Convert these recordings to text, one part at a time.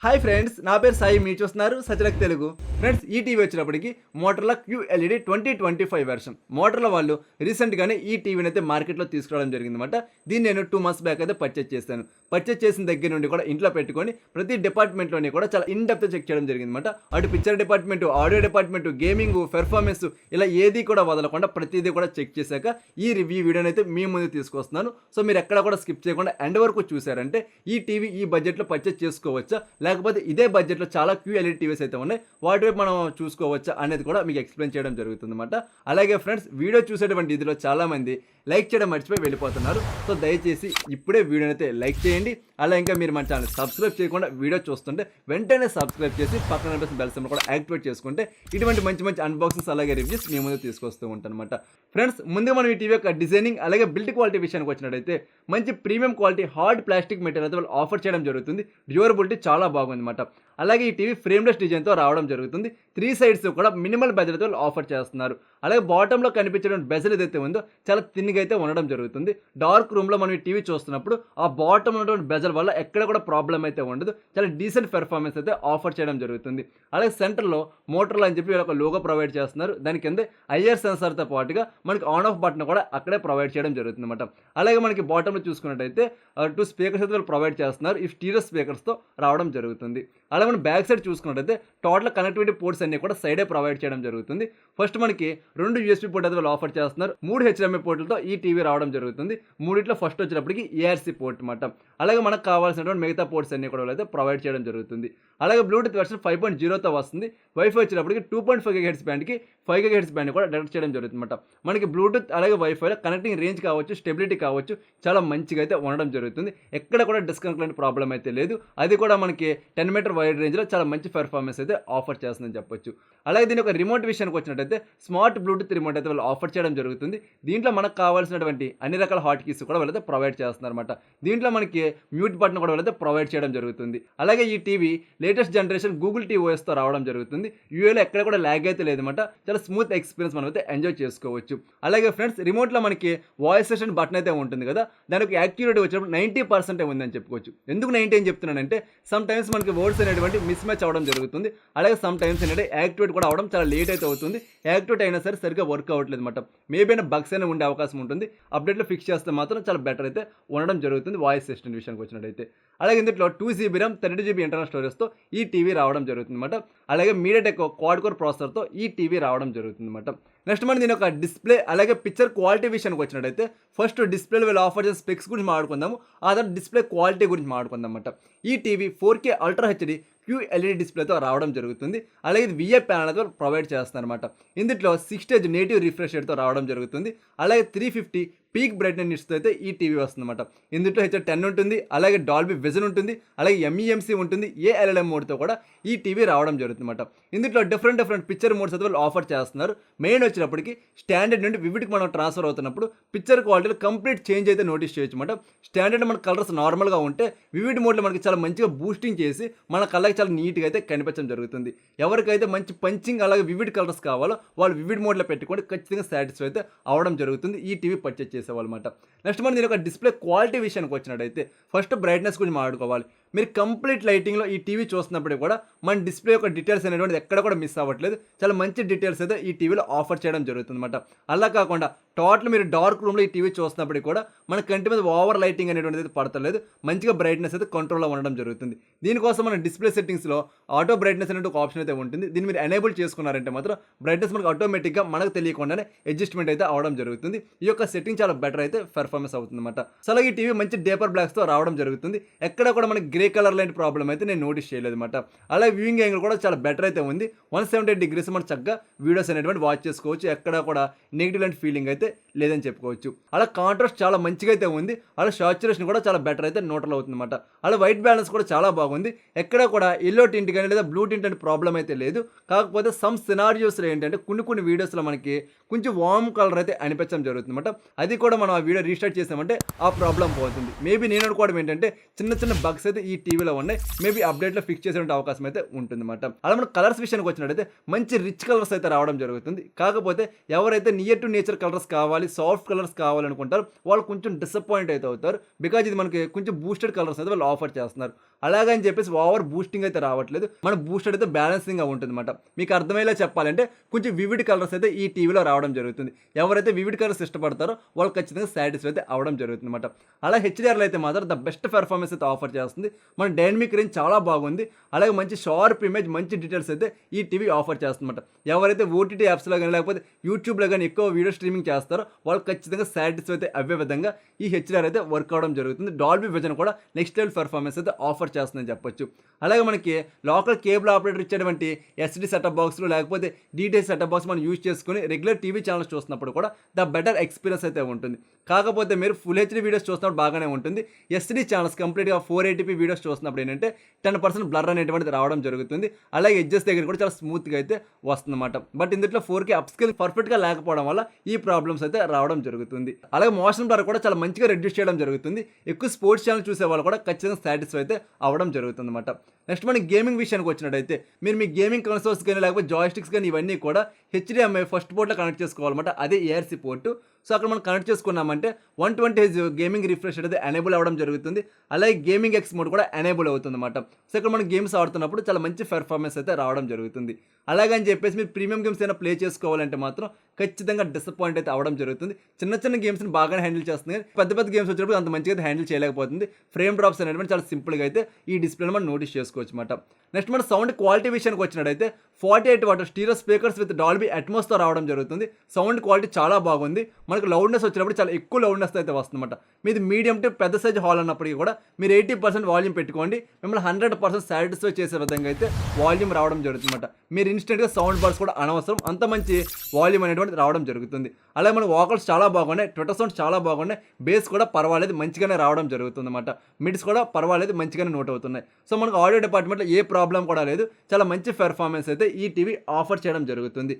Hi friends, నా పేరు సాయి. మీరు చూస్తున్నారు సచలక్ తెలుగు. ఫ్రెండ్స్, ఈ టీవీ వచ్చినప్పటికి మోటరోలా QLED 2025 వెర్షన్. మోటరోలా వాళ్ళు రీసెంట్గానే ఈ టీవీని అయితే మార్కెట్లో తీసుకురావడం జరిగిందన్నమాట. దీన్ని నేను 2 months బ్యాక్ అయితే పర్చేస్ చేశాను. పర్చేస్ చేసిన దగ్గర నుండి కూడా ఇంట్లో పెట్టుకొని ప్రతి డిపార్ట్మెంట్లోని కూడా చాలా ఇన్ డెప్త్ చెక్ చేయడం జరిగిందన్నమాట. అటు picture department, audio department, gaming, performance ఇలా ఏది కూడా వదలకుండా ప్రతిదీ కూడా చెక్ చేశాక ఈ రివ్యూ వీడియోని అయితే మీ ముందు తీసుకొస్తున్నాను. సో మీరు ఎక్కడ కూడా స్కిప్ చేయకుండా ఎండ్ వరకు చూసారంటే ఈ టీవీ ఈ బడ్జెట్లో పర్చేస్ చేసుకోవచ్చా, లేకపోతే ఇదే బడ్జెట్లో చాలా QLED టీవీస్ అయితే ఉన్నాయి, వాటి వైపు మనం చూసుకోవచ్చా అనేది కూడా మీకు ఎక్స్ప్లెయిన్ చేయడం జరుగుతుంది అనమాట. అలాగే ఫ్రెండ్స్, వీడియో చూసేటువంటి ఇదిలో చాలామంది లైక్ చేయడం మర్చిపోయి వెళ్ళిపోతున్నారు. సో దయచేసి ఇప్పుడే వీడియోని అయితే లైక్ చేయండి. అలా ఇంకా మీరు మన ఛానల్ సబ్స్క్రైబ్ చేయకుండా వీడియో చూస్తుంటే వెంటనే సబ్స్క్రైబ్ చేసి పక్కన బెల్ సింబల్ కూడా యాక్టివేట్ చేసుకుంటే ఇటువంటి మంచి మంచి అన్బాక్సింగ్స్ అలాగే రివ్యూస్ మీ ముందు తీసుకొస్తూ ఉంటాను అనమాట. ఫ్రెండ్స్, ముందుగా మనం ఈ టీవీ యొక్క డిజైనింగ్ అలాగే బిల్డ్ క్వాలిటీ విషయానికి వచ్చినట్టయితే మంచి premium quality hard plastic material అయితే వాళ్ళు ఆఫర్ చేయడం జరుగుతుంది. డ్యూరబిలిటీ చాలా బాగుంది అనమాట. అలాగే ఈ టీవీ ఫ్రేమ్లెస్ డిజైన్తో రావడం జరుగుతుంది. 3 sides కూడా మినిమల్ బెజల్తో వాళ్ళు ఆఫర్ చేస్తున్నారు. అలాగే బాటంలో కనిపించడం బెజల్ ఏదైతే ఉందో చాలా థిన్గా అయితే ఉండడం జరుగుతుంది. డార్క్ రూమ్లో మనం ఈ టీవీ చూస్తున్నప్పుడు ఆ బాటమ్ ఉన్నటువంటి బెజల్ వల్ల ఎక్కడ కూడా ప్రాబ్లం అయితే ఉండదు. చాలా డీసెంట్ పెర్ఫార్మెన్స్ అయితే ఆఫర్ చేయడం జరుగుతుంది. అలాగే సెంటర్లో మోటరోలా అని చెప్పి ఒక లోగో ప్రొవైడ్ చేస్తున్నారు. దాని కింద IR సెన్సార్తో పాటుగా మనకి ఆన్ ఆఫ్ బటన్ కూడా అక్కడే ప్రొవైడ్ చేయడం జరుగుతుంది అనమాట. అలాగే మనకి బాటంలో చూసుకున్నట్టయితే 2 స్పీకర్స్ అయితే వాళ్ళు ప్రొవైడ్ చేస్తున్నారు. ఈ స్టీరియో స్పీకర్స్తో రావడం జరుగుతుంది. అలాగే మనం బ్యాక్ సైడ్ చూసుకున్నట్టయితే టోటల్ కనెక్టివిటీ పోర్ట్స్ అన్ని కూడా సైడే ప్రొవైడ్ చేయడం జరుగుతుంది. ఫస్ట్ మనకి 2 USB పోర్ట్ అయితే వాళ్ళు ఆఫర్ చేస్తున్నారు. 3 HDMI పోర్టులతో ఈ టీవీ రావడం జరుగుతుంది. మూడిట్లో ఫస్ట్ వచ్చినప్పటికి ARC పోర్ట్ అనమాట. అలాగే మనకు కావాల్సినటువంటి మిగతా పోర్ట్స్ అన్ని కూడా అయితే ప్రొవైడ్ చేయడం జరుగుతుంది. అలాగే బ్లూటూత్ వెర్షన్ 5.0తో వస్తుంది. వైఫై వచ్చినప్పటికి 2.5 GHz బ్యాండ్కి 5 GHz బ్యాండ్ కూడా డైరెక్ట్ చేయడం జరుగుతుంది అనమాట. మనకి బ్లూటూత్ అలాగే వైఫైలో కనెక్టింగ్ రేంజ్ కావచ్చు, స్టెబిలిటీ కావచ్చు, చాలా మంచిగా అయితే ఉండడం జరుగుతుంది. ఎక్కడ కూడా డిస్కనెక్ట్ లాంటి ప్రాబ్లం అయితే లేదు. అది కూడా మనకి 10 meter వైడ్ రేంజ్లో చాలా మంచి పెర్ఫార్మెన్స్ అయితే ఆఫర్ చేస్తుందని చెప్పొచ్చు. అలాగే దీని ఒక రిమోట్ విషయానికి వచ్చినట్టయితే స్మార్ట్ బ్లూటూత్ రిమోట్ అయితే వాళ్ళు ఆఫర్ చేయడం జరుగుతుంది. దీంట్లో మనకు కావాల్సినటువంటి అన్ని రకాల హాట్ కీస్ కూడా వాళ్ళైతే ప్రొవైడ్ చేస్తున్నారు అనమాట. దీంట్లో మనకి మ్యూట్ బటన్ కూడా వాళ్ళైతే ప్రొవైడ్ చేయడం జరుగుతుంది. అలాగే ఈ టీవీ లేటెస్ట్ జనరేషన్ గూగుల్ TOSతో రావడం జరుగుతుంది. UAలో ఎక్కడ కూడా ల్యాగ్ అయితే లేదన్నమాట. చాలా స్మూత్ ఎక్స్పీరియన్స్ మనం అయితే ఎంజాయ్ చేసుకోవచ్చు. అలాగే ఫ్రెండ్స్, రిమోట్లో మనకి వాయిస్ సెషన్ బటన్ అయితే ఉంటుంది కదా, దానికి యాక్యురేట్ వచ్చినప్పుడు 90% ఉందని చెప్పుకోవచ్చు. ఎందుకు 90 అని చెప్తున్నానంటే సమ్ టైమ్స్ మనకి వర్డ్స్ అనేటువంటి మిస్ మ్యాచ్ అవడం జరుగుతుంది. అలాగే సమ్ టైమ్స్ ఏంటంటే యాక్టివేట్ కూడా అవడం చాలా లేట్ అయితే అవుతుంది. యాక్టివేట్ అయినా సరే సరిగ్గా వర్క్ అవ్వట్లేదు అనమాట. మేబీ అయినా బగ్స్ అయినా ఉండే అవకాశం ఉంటుంది. అప్డేట్లో ఫిక్స్ చేస్తే మాత్రం చాలా బెటర్ అయితే ఉండడం జరుగుతుంది వాయిస్ అసిస్టెంట్ విషయానికి వచ్చినట్టయితే. అలాగే ఇందులో 2 GB RAM 32 GB ఇంటర్నల్ స్టోరేజ్తో ఈ టీవీ రావడం జరుగుతుంది అనమాట. అలాగే మీడియాటెక్ క్వాడ్ కోర్ ప్రాసెసర్తో ఈ టీవీ రావడం జరుగుతుంది అనమాట. నెక్స్ట్ మనం దీని ఒక డిస్ప్లే అలాగే పిక్చర్ క్వాలిటీ విషయానికి వచ్చినట్టయితే ఫస్ట్ డిస్ప్లేలో వీళ్ళు ఆఫర్ చేసిన స్పెక్స్ గురించి మాట్లాడుకుందాము. ఆ తర్వాత డిస్ప్లే క్వాలిటీ గురించి మాట్లాడుకుందాం అనమాట. ఈ TV 4K ultra HD QLED డిస్ప్లేతో రావడం జరుగుతుంది. అలాగే ఇది VA ప్యానల్తో ప్రొవైడ్ చేస్తున్నారు అనమాట. ఇందులో 6 stage నేటివ్ రిఫ్రెష్ రేట్తో రావడం జరుగుతుంది. అలాగే 350 పీక్ బ్రైట్నెస్తో అయితే ఈ టీవీ వస్తుందన్నమాట. ఇందులో HR10 ఉంటుంది. అలాగే డాల్బీ విజన్ ఉంటుంది. అలాగే MEMC ఉంటుంది. ALLM మోడ్తో కూడా ఈ టీవీ రావడం జరుగుతుందన్నమాట. ఇందులో డిఫరెంట్ పిక్చర్ మోడ్స్ అయితే వాళ్ళు ఆఫర్ చేస్తున్నారు. మెయిన్ వచ్చినప్పటికి స్టాండర్డ్ నుండి వివిడ్కి మనం ట్రాన్స్ఫర్ అవుతున్నప్పుడు పిక్చర్ క్వాలిటీలో కంప్లీట్ చేంజ్ అయితే నోటీస్ చేయొచ్చు అనమాట. స్టాండర్డ్ మన కలర్స్ నార్మల్గా ఉంటే వివిడ్ మోడ్లో మనకి చాలా మంచిగా బూస్టింగ్ చేసి మన కళ్ళకి చాలా నీట్గా అయితే కనిపించడం జరుగుతుంది. ఎవరికైతే మంచి పంచింగ్ అలాగే వివిడ్ కలర్స్ కావాలో వాళ్ళు వివిడ్ మోడ్లో పెట్టుకొని ఖచ్చితంగా సాటిస్ఫై అయితే అవడం జరుగుతుంది ఈ టీవీ పర్చేస్ చేసేవాళ్ళమాట. నెక్స్ట్ మనం దీని ఒక డిస్ప్లే క్వాలిటీ విషయానికి వచ్చినట్టయితే ఫస్ట్ బ్రైట్నెస్ గురించి మాట్లాడుకోవాలి. మీరు కంప్లీట్ లైటింగ్లో ఈ టీవీ చూస్తున్నప్పుడు కూడా మన డిస్ప్లే యొక్క డీటెయిల్స్ అనేటువంటిది ఎక్కడ కూడా మిస్ అవ్వట్లేదు. చాలా మంచి డీటెయిల్స్ అయితే ఈ టీవీలో ఆఫర్ చేయడం జరుగుతుంది అనమాట. అలా కాకుండా టోటల్ మీరు డార్క్ రూమ్లో ఈ టీవీ చూస్తున్నప్పుడు కూడా మన కంటి మీద ఓవర్ లైటింగ్ అనేటువంటిది అయితే పడతలేదు. మంచిగా బ్రైట్నెస్ అయితే కంట్రోల్లో ఉండడం జరుగుతుంది. దీనికోసం మన డిస్ప్లే సెట్టింగ్స్లో ఆటో బ్రైట్నెస్ అనే ఒక ఆప్షన్ అయితే ఉంటుంది. దీన్ని మీరు ఎనేబుల్ చేసుకున్నారంటే మాత్రం బ్రైట్నెస్ మనకు ఆటోమేటిక్గా మనకు తెలియకుండానే అడ్జస్ట్మెంట్ అయితే అవడం జరుగుతుంది. ఈ యొక్క సెట్టింగ్ చాలా బెటర్ అయితే పెర్ఫార్మెన్స్ అవుతుంది అనమాట. సో అలాగే ఈ టీవీ మంచి డేపర్ బ్లాక్స్తో రావడం జరుగుతుంది. ఎక్కడ కూడా మనకి గ్రే కలర్ లాంటి ప్రాబ్లం అయితే నేను నోటీస్ చేయలేదు అనమాట. అలాగే వ్యూయింగ్ యాంగిల్ కూడా చాలా బెటర్ అయితే ఉంది. 178 degrees మనం చక్కగా వీడియోస్ అనేటువంటి వాచ్ చేసుకోవచ్చు. ఎక్కడ కూడా నెగిటివ్ లాంటి ఫీలింగ్ అయితే లేదని చెప్పుకోవచ్చు. అలా కాంట్రాస్ట్ చాలా మంచిగా అయితే ఉంది. అలా సాచురేషన్ కూడా చాలా బెటర్ అయితే నోటల్ అవుతుంది అనమాట. అలా వైట్ బ్యాలెన్స్ కూడా చాలా బాగుంది. ఎక్కడ కూడా ఎల్లో టింట్ కానీ లేదా బ్లూ టింట్ అనే ప్రాబ్లం అయితే లేదు. కాకపోతే సమ్ సినారియోస్లో ఏంటంటే కొన్ని వీడియోస్లో మనకి కొంచెం వార్మ్ కలర్ అయితే అనిపించడం జరుగుతుంది అనమాట. అది కూడా మనం ఆ వీడియో రీస్టార్ట్ చేసామంటే ఆ ప్రాబ్లం పోతుంది. మేబీ నేను అనుకోవడం ఏంటంటే చిన్న బగ్స్ అయితే ఈ టీవీలో ఉన్నాయి. మేబీ అప్డేట్లో ఫిక్స్ చేసే అవకాశం అయితే ఉంటుంది అనమాట. అలా మన కలర్స్ విషయానికి వచ్చినట్టయితే మంచి రిచ్ కలర్స్ అయితే రావడం జరుగుతుంది. కాకపోతే ఎవరైతే నియర్ టు నేచర్ కలర్స్ కావాలి, సాఫ్ట్ కలర్స్ కావాలనుకుంటారు వాళ్ళు కొంచెం డిసప్పాయింట్ అయితే అవుతారు. బికాజ్ ఇది మనకి కొంచెం బూస్టెడ్ కలర్స్ అయితే వాళ్ళు ఆఫర్ చేస్తున్నారు. అలాగని చెప్పేసి ఓవర్ బూస్టింగ్ అయితే రావట్లేదు. మన బూస్టర్ అయితే బ్యాలెన్సింగ్‌గా ఉంటుందన్నమాట. మీకు అర్థమయ్యేలా చెప్పాలంటే కొంచెం వివిడ్ కలర్స్ అయితే ఈ టీవీలో రావడం జరుగుతుంది. ఎవరైతే వివిడ్ కలర్స్ ఇష్టపడతారో వాళ్ళు ఖచ్చితంగా సాటిస్ఫై అయితే అవ్వడం జరుగుతుందన్నమాట. అలా హెచ్‌డీఆర్‌లో అయితే మాత్రం ద బెస్ట్ పెర్ఫార్మెన్స్ అయితే ఆఫర్ చేస్తుంది. మన డైనమిక్ రేంజ్ చాలా బాగుంది. అలాగే మంచి షార్ప్ ఇమేజ్, మంచి డీటెయిల్స్ అయితే ఈ టీవీ ఆఫర్ చేస్తుందన్నమాట. ఎవరైతే ఓటీటీ యాప్స్‌లో గాని లేకపోతే యూట్యూబ్‌లో గాని ఎక్కువ వీడియో స్ట్రీమింగ్ చేస్తారో వాళ్ళు ఖచ్చితంగా సాటిస్ఫై అయితే అవ్వే విధంగా ఈ హెచ్‌డీఆర్ అయితే వర్క్ అవ్వడం జరుగుతుంది. డాల్బీ విజన్ కూడా నెక్స్ట్ లెవెల్ పెర్ఫార్మెన్స్ అయితే ఆఫర్ చేస్తుందని చెప్పొచ్చు. అలాగే మనకి లోకల్ కేబుల్ ఆపరేటర్ ఇచ్చేటువంటి ఎస్‌డీ సెటప్ బాక్స్‌లు లేకపోతే డీటీహెచ్ సెటప్ బాక్స్ మనం యూజ్ చేసుకొని రెగ్యులర్ టీవీ ఛానల్స్ చూస్తున్నప్పుడు కూడా ద బెటర్ ఎక్స్‌పీరియన్స్ అయితే ఉంటుంది. కాకపోతే మీరు ఫుల్ హెచ్‌డీ వీడియోస్ చూస్తున్నప్పుడు బాగానే ఉంటుంది. ఎస్‌డీ ఛానల్స్ కంప్లీట్‌గా 480p వీడియోస్ చూస్తున్నప్పుడు ఏంటంటే 10% బ్లర్ అనేటువంటిది రావడం జరుగుతుంది. అలాగే ఎడ్జెస్ దగ్గర కూడా చాలా స్మూత్‌గా అయితే వస్తుందన్నమాట. బట్ ఇందులో 4K అప్‌స్కేల్ పర్ఫెక్ట్‌గా లేకపోవడం వల్ల ఈ ప్రాబ్లమ్స్ అయితే రావడం జరుగుతుంది. అలాగే మోషన్ బ్లర్ కూడా చాలా మంచిగా రెడ్యూస్ చేయడం జరుగుతుంది. ఎక్కువ స్పోర్ట్స్ ఛానల్ చూసే వాళ్ళు కూడా ఖచ్చితంగా సాటిస్ఫై అయితే అవ్వడం జరుగుతుందన్నమాట. నెక్స్ట్ మనకి గేమింగ్ విషయానికి వచ్చినట్టయితే మీరు మీ గేమింగ్ కన్సోల్స్ కానీ లేకపోతే జాయ్‌స్టిక్స్ కానీ ఇవన్నీ కూడా హెచ్‌డీఎంఐ ఫస్ట్ పోర్ట్‌లో కనెక్ట్ చేసుకోవాలన్నమాట. అదే ఏఆర్‌సీ పోర్ట్. సో అక్కడ మనం కనెక్ట్ చేసుకున్నామంటే 120 Hz గేమింగ్ రిఫ్రెష్ అయితే ఎనేబుల్ అవ్వడం జరుగుతుంది. అలాగే గేమింగ్ ఎక్స్ మోడ్ కూడా ఎనేబుల్ అవుతుందన్నమాట. సో ఇక్కడ మనం గేమ్స్ ఆడుతున్నప్పుడు చాలా మంచి పెర్ఫార్మెన్స్ అయితే రావడం జరుగుతుంది. అలాగని చెప్పేసి మీరు ప్రీమియం గేమ్స్ అయినా ప్లే చేసుకోవాలంటే మాత్రం ఖచ్చితంగా డిసప్పాయింట్ అయితే అవ్వడం జరుగుతుంది. చిన్న చిన్న గేమ్స్ని బాగానే హ్యాండిల్ చేస్తుంది కానీ పెద్ద పెద్ద గేమ్స్ వచ్చినప్పుడు అంత మంచిగా అయితే హ్యాండిల్ చేయలేకపోతుంది. ఫ్రేమ్ డ్రాప్స్ అనేటువంటి చాలా సింపుల్గా అయితే ఈ డిస్ప్లేలో మనం నోటీస్ చేసుకోవచ్చు అనమాట. నెక్స్ట్ మన సౌండ్ క్వాలిటీ విషయానికి వచ్చినట్టయితే 48 watt stereo speakers with Dolby అట్మాస్తో రావడం జరుగుతుంది. సౌండ్ క్వాలిటీ చాలా బాగుంది. మనకు లౌడ్నెస్ వచ్చినప్పుడు చాలా ఎక్కువ లౌడ్నెస్ అయితే వస్తుందన్నమాట. మీది మీడియం టు పెద్ద సైజ్ హాల్ అన్నప్పటికీ కూడా మీరు 80% వాల్యూమ్ పెట్టుకోండి, మిమ్మల్ని 100% సాటిస్ఫై చేసే విధంగా అయితే వాల్యూమ్ రావడం జరుగుతుందన్నమాట. మీరు ఇన్స్టెంట్గా సౌండ్ బార్స్ కూడా అనవసరం, అంత మంచి వాల్యూమ్ అనేటువంటిది రావడం జరుగుతుంది. అలాగే మన వోకల్స్ చాలా బాగున్నాయి, ట్విట్టర్ సౌండ్స్ చాలా బాగున్నాయి, బేస్ కూడా పర్వాలేదు మంచిగానే రావడం జరుగుతుందన్నమాట. మిడ్స్ కూడా పర్వాలేదు మంచిగానే నోట్ అవుతున్నాయి. సో మనకు ఆడియో డిపార్ట్మెంట్లో ఏ ప్రాబ్లం కూడా లేదు. చాలా మంచి పెర్ఫార్మెన్స్ అయితే ఈ టీవీ ఆఫర్ చేయడం జరుగుతుంది.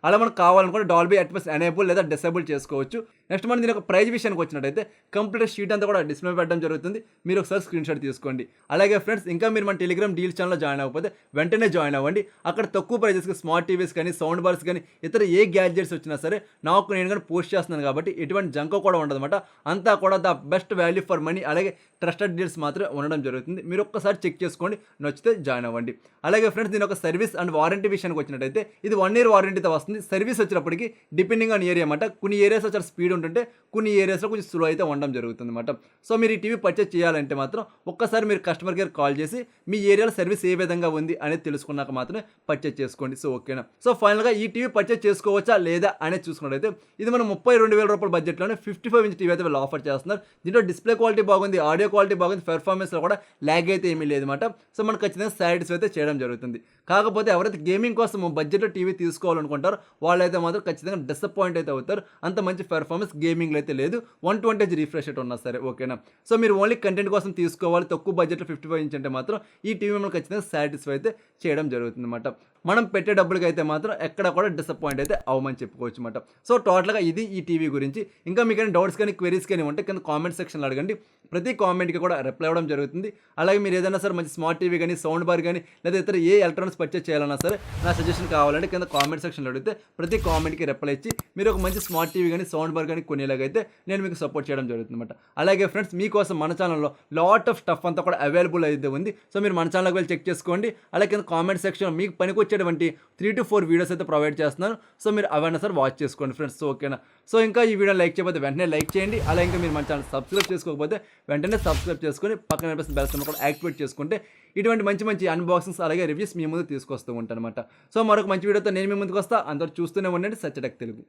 అలా మనకు కావాలనుకుంటే డాల్బీ అట్మాస్ ఎనేబుల్ లేదా డిసేబుల్ చేసుకోవచ్చు. నెక్స్ట్ మనం దీని యొక్క ప్రైస్ విషయానికి వచ్చినట్టయితే కంప్లీట్ షీట్ అంతా కూడా డిస్ప్లే పెట్టడం జరుగుతుంది. మీరు ఒకసారి స్క్రీన్ షాట్ తీసుకోండి. అలాగే ఫ్రెండ్స్ ఇంకా మీరు మన టెలిగ్రామ్ డీల్ ఛానల్లో జాయిన్ అవ్వకపోతే వెంటనే జాయిన్ అవ్వండి. అక్కడ తక్కువ ప్రైజెస్కి స్మార్ట్ టీవీస్ కానీ సౌండ్ బార్స్ కానీ ఇతర ఏ గ్యాడ్జెట్స్ వచ్చినా సరే నాకు నేను కానీ పోస్ట్ చేస్తున్నాను కాబట్టి ఎటువంటి జంకో కూడా ఉండదన్నమాట. అంతా కూడా the best value for money అలాగే ట్రస్టెడ్ డీల్స్ మాత్రమే ఉండడం జరుగుతుంది. మీరు ఒక్కసారి చెక్ చేసుకోండి, నచ్చితే జాయిన్ అవ్వండి. అలాగే ఫ్రెండ్స్ దీని ఒక సర్వీస్ అండ్ వారంటీ విషయానికి వచ్చినట్టయితే ఇది 1 year వారంటీతో వస్తుంది. సర్వీస్ వచ్చినప్పటికీ డిపెండింగ్ ఆన్ ఏరియా అన్నమాట. కొన్ని ఏరియాస్లో చాలా స్పీడ్ ఉంటుంటే కొన్ని ఏరియాస్లో కొంచెం స్లో అయితే ఉండడం జరుగుతుంది అన్నమాట. సో మీరు ఈ టీవీ పర్చేస్ చేయాలంటే మాత్రం ఒక్కసారి మీరు కస్టమర్ కేర్ కాల్ చేసి మీ ఏరియాలో సర్వీస్ ఏ విధంగా ఉంది అనేది తెలుసుకున్నాక మాత్రమే పర్చేస్ చేసుకోండి. సో ఓకేనా. సో ఫైనల్గా ఈ టీవీ పర్చేస్ చేసుకోవచ్చా లేదా అనేది చూసుకున్నట్టయితే ఇది మనం 32,000 రూపాయల బడ్జెట్లోనే 55 inch టీవీ అయితే వీళ్ళు ఆఫర్ చేస్తున్నారు. దీంట్లో డిస్ప్లే క్వాలిటీ బాగుంది, ఆడియో క్వాలిటీ బాగుంది, పెర్ఫార్మెన్స్లో కూడా ల్యాగ్ అయితే ఏమీ లేదన్నమాట. సో మనకు ఖచ్చితంగా సాటిస్ఫై అయితే చేయడం జరుగుతుంది. కాకపోతే ఎవరైతే గేమింగ్ కోసం బడ్జెట్లో టీవీ తీసుకోవాలనుకుంటారో వాళ్ళైతే మాత్రం ఖచ్చితంగా డిసప్పాయింట్ అయితే అవుతారు. అంత మంచి పెర్ఫార్మెన్స్ గేమింగ్లో అయితే లేదు. 120 Hz రిఫ్రెష్ రేట్ ఉన్నా సరే ఓకేనా. సో మీరు ఓన్లీ కంటెంట్ కోసం తీసుకోవాలి, తక్కువ బడ్జెట్లో 55 inch అంటే మాత్రం ఈ టీవీ మనం ఖచ్చితంగా సాటిస్ఫై అయితే చేయడం జరుగుతుంది అన్నమాట. మనం పెట్టే డబ్బులకి అయితే మాత్రం ఎక్కడ కూడా డిసప్పాయింట్ అయితే అవ్వమని చెప్పుకోవచ్చు అన్నమాట. సో టోటల్గా ఇది ఈ టీవీ గురించి. ఇంకా మీకు డౌట్స్ కానీ క్వెరీస్ కానీ ఉంటే కింద కామెంట్ సెక్షన్లో అడగండి. ప్రతి కామెంట్కి కూడా రిప్లై అవ్వడం జరుగుతుంది. అలాగే మీరు ఏదైనా సరే మంచి స్మార్ట్ టీవీ కానీ సౌండ్ బార్ కానీ లేదా ఇతర ఏ ఎలక్ట్రానిక్స్ పర్చేస్ చేయాలన్నా సరే నా సజెషన్ కావాలంటే కింద కామెంట్ సెక్షన్లో అడిగితే ప్రతి కామెంట్కి రిప్లై ఇచ్చి మీరు ఒక మంచి స్మార్ట్ టీవీ కానీ సౌండ్ బార్ కానీ కొనేలాగైతే నేను మీకు సపోర్ట్ చేయడం జరుగుతుంది అనమాట. అలాగే ఫ్రెండ్స్ మీకోసం మన ఛానల్లో లాట్ ఆఫ్ స్టఫ్ అంతా కూడా అవైలబుల్ అయితే ఉంది. సో మీరు మన ఛానల్కి వెళ్ళి చెక్ చేసుకోండి. అలాగే కింద కామెంట్ సెక్షన్లో మీకు పనికొచ్చేటువంటి 3 to 4 వీడియోస్ అయితే ప్రొవైడ్ చేస్తున్నాను. సో మీరు అవన్నీ సార్ వాచ్ చేసుకోండి ఫ్రెండ్స్. సో ఓకేనా. సో ఇంకా ఈ వీడియో లైక్ చేయకపోతే వెంటనే లైక్ చేయండి. అలాగే ఇంకా మీరు మన ఛానల్ సబ్స్క్రైబ్ చేసుకోకపోతే వెంటనే సబ్స్క్రైబ్ చేసుకొని పక్కన బెల్ సింబల్ కూడా యాక్టివేట్ చేసుకుంటే ఇటువంటి మంచి మంచి అన్బాక్సింగ్స్ అలాగే రివ్యూస్ మీ ముందు తీసుకొస్తూ ఉంటాను అనమాట. సో మరొక మంచి వీడియోతో నేను మీ ముందుకు వస్తా. అందరూ చూస్తూనే ఉండండి సత్యటెక్ తెలుగు.